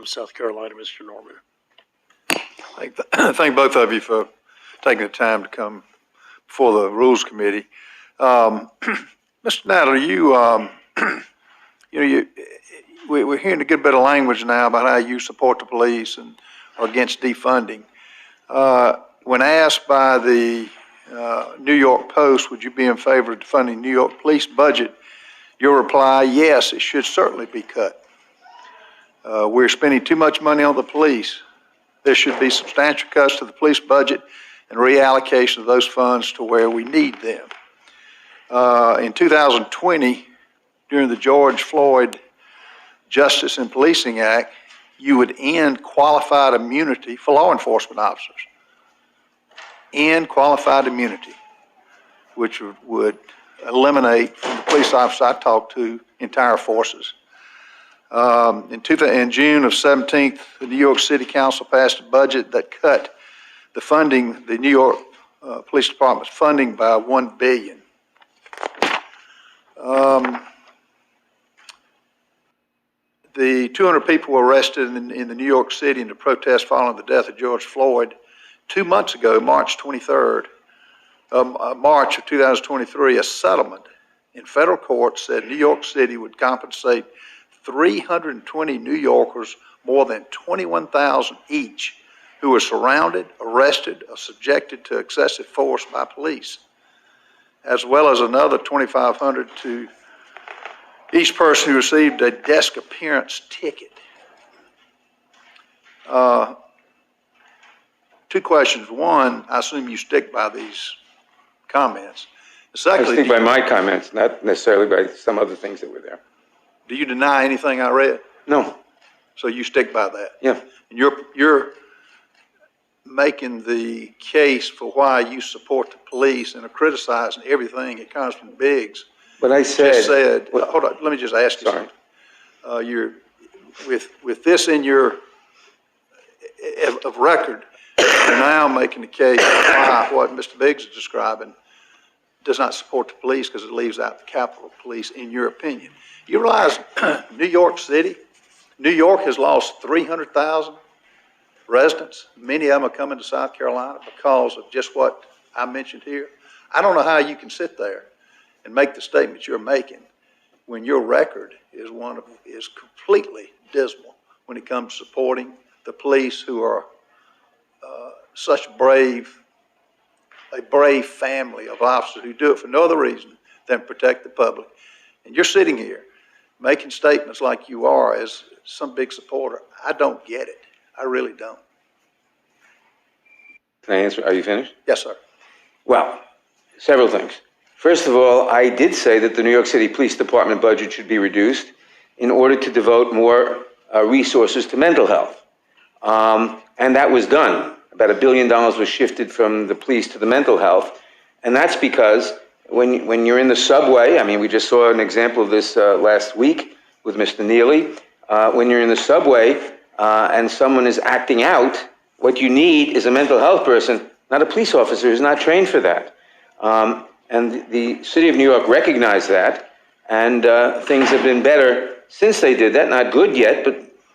South Carolina, Mr. Norman. Thank both of you for taking the time to come before the Rules Committee. Mr. Nadler, we're hearing a good bit of language now about how you support the police and are against defunding. When asked by the New York Post, would you be in favor of defunding New York police budget, your reply, yes, it should certainly be cut. We're spending too much money on the police. There should be substantial cuts to the police budget and reallocation of those funds to where we need them. In 2020, during the George Floyd Justice in Policing Act, you would end qualified immunity for law enforcement officers. End qualified immunity, which would eliminate from the police officers I talked to entire forces. In June of 17th, the New York City Council passed a budget that cut the funding, the New York Police Department's funding by $1 billion. The 200 people were arrested in the New York City in the protest following the death of George Floyd 2 months ago, March 23rd, March of 2023, a settlement in federal court said New York City would compensate 320 New Yorkers more than $21,000 each who were surrounded, arrested, or subjected to excessive force by police, as well as another $2,500 to each person who received a desk appearance ticket. Two questions. One, I assume you stick by these comments. Secondly, I stick by my comments, not necessarily by some other things that were there. Do you deny anything I read? No. So you stick by that? Yeah. And you're making the case for why you support the police and are criticizing everything that Congressman Biggs But I just said. Well, hold on, let me just ask you sorry. something. You're with this in your of record, you're now making the case why what Mr. Biggs is describing does not support the police because it leaves out the Capitol Police, in your opinion. You realize New York City, New York has lost 300,000 residents. Many of them are coming to South Carolina because of just what I mentioned here. I don't know how you can sit there and make the statements you're making when your record is completely dismal when it comes to supporting the police, who are such a brave family of officers who do it for no other reason than protect the public. And you're sitting here making statements like you are as some big supporter. I don't get it. I really don't. Can I answer? Are you finished? Yes, sir. Well, several things. First of all, I did say that the New York City Police Department budget should be reduced in order to devote more resources to mental health. And that was done. About $1 billion was shifted from the police to the mental health. And that's because when you're in the subway, I mean, we just saw an example of this last week with Mr. Neely. When you're in the subway and someone is acting out, what you need is a mental health person, not a police officer who's not trained for that. And the city of New York recognized that, and things have been better since they did that. Not good yet,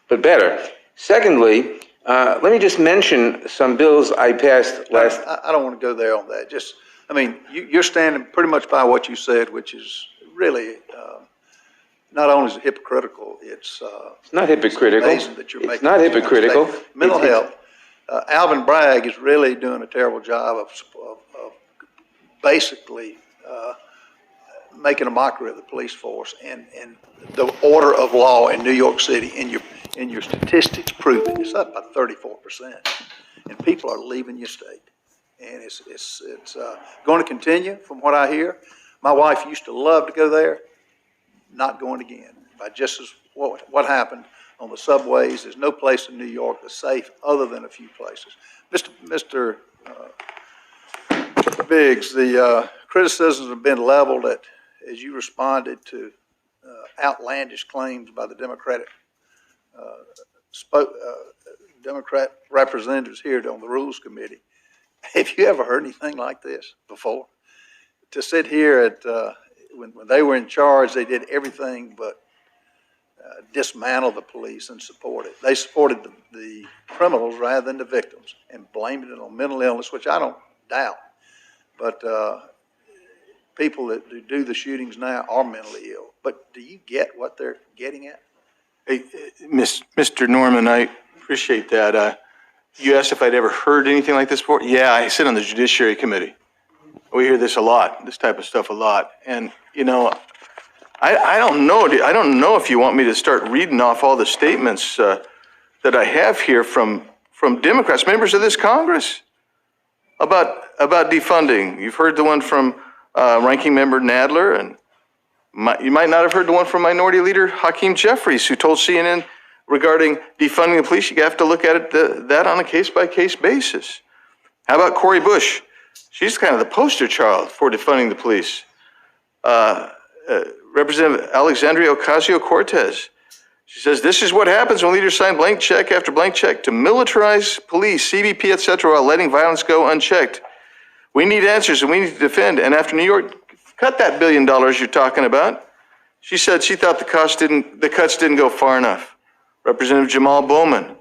but better. Secondly, let me just mention some bills I passed last. I don't want to go there on that. You're standing pretty much by what you said, which is really not only is it hypocritical, it's not hypocritical. It's amazing that you're making. It's not hypocritical. Mental health. Alvin Bragg is really doing a terrible job of basically making a mockery of the police force and the order of law in New York City. And your statistics prove it. It's up by 34%, and people are leaving your state. And it's going to continue, from what I hear. My wife used to love to go there. Not going again. By just as what happened on the subways, there's no place in New York that's safe other than a few places. Mr. Biggs, the criticisms have been leveled at as you responded to outlandish claims by the Democrat representatives here on the Rules Committee. Have you ever heard anything like this before? To sit here at when they were in charge, they did everything but dismantle the police and support it. They supported the criminals rather than the victims and blamed it on mental illness, which I don't doubt. But people that do the shootings now are mentally ill. But do you get what they're getting at? Hey, Mr. Norman, I appreciate that. You asked if I'd ever heard anything like this before. Yeah, I sit on the Judiciary Committee. We hear this a lot, this type of stuff a lot. And, you know, I don't know. I don't know if you want me to start reading off all the statements that I have here from Democrats, members of this Congress, about defunding. You've heard the one from Ranking Member Nadler, and you might not have heard the one from Minority Leader Hakeem Jeffries, who told CNN regarding defunding the police, you have to look at it that on a case-by-case basis. How about Cori Bush? She's kind of the poster child for defunding the police. Representative Alexandria Ocasio-Cortez, she says, this is what happens when leaders sign blank check after blank check to militarize police, CBP, etc., while letting violence go unchecked. We need answers and we need to defend. And after New York cut that $1 billion you're talking about, she said she thought the cuts didn't go far enough. Representative Jamal Bowman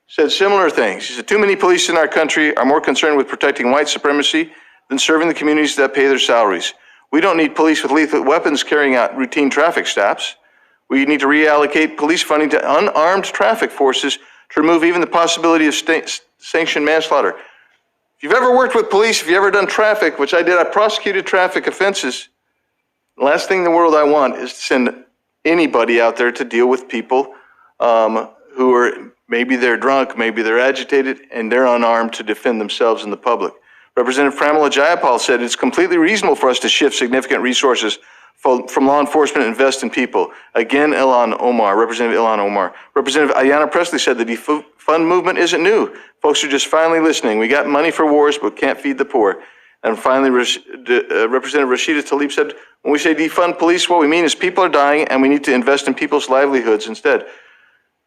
said similar things. He said, too many police in our country are more concerned with protecting white supremacy than serving the communities that pay their salaries. We don't need police with lethal weapons carrying out routine traffic stops. We need to reallocate police funding to unarmed traffic forces to remove even the possibility of sanctioned manslaughter. If you've ever worked with police, if you've ever done traffic, which I did, I prosecuted traffic offenses. The last thing in the world I want is to send anybody out there to deal with people who are, maybe they're drunk, maybe they're agitated, and they're unarmed to defend themselves in the public. Representative Pramila Jayapal said it's completely reasonable for us to shift significant resources from law enforcement and invest in people. Again, Representative Ilhan Omar. Representative Ayanna Pressley said the defund movement isn't new. Folks are just finally listening. We got money for wars, but can't feed the poor. And finally, Representative Rashida Tlaib said, when we say defund police, what we mean is people are dying and we need to invest in people's livelihoods instead.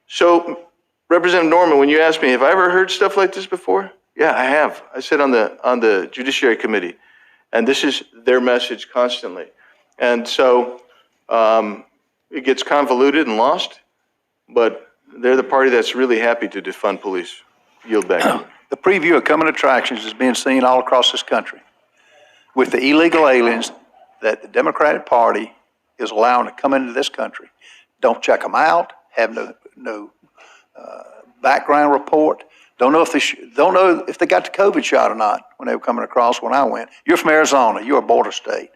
So, Representative Norman, when you asked me, have I ever heard stuff like this before? Yeah, I have. I sit on the Judiciary Committee, and this is their message constantly. And so it gets convoluted and lost, but they're the party that's really happy to defund police. Yield back. The preview of coming attractions is being seen all across this country with the illegal aliens that the Democratic Party is allowing to come into this country. Don't check them out, have no background report. Don't know if they got the COVID shot or not when they were coming across when I went. You're from Arizona. You're a border state.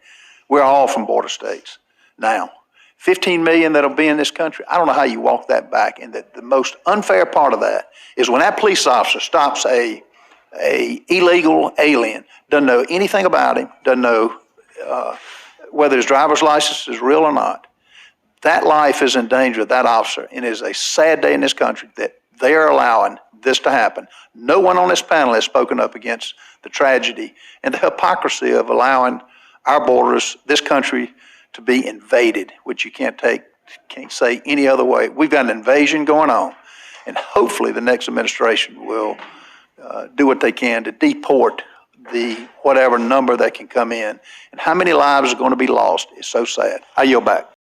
We're all from border states. Now, 15 million that'll be in this country, I don't know how you walk that back. And the most unfair part of that is when that police officer stops a illegal alien, doesn't know anything about him, doesn't know whether his driver's license is real or not. That life is in danger of that officer, and it is a sad day in this country that they are allowing this to happen. No one on this panel has spoken up against the tragedy and the hypocrisy of allowing our borders, this country, to be invaded, which you can't say any other way. We've got an invasion going on, and hopefully the next administration will do what they can to deport the whatever number that can come in. And how many lives are going to be lost is so sad. I yield back.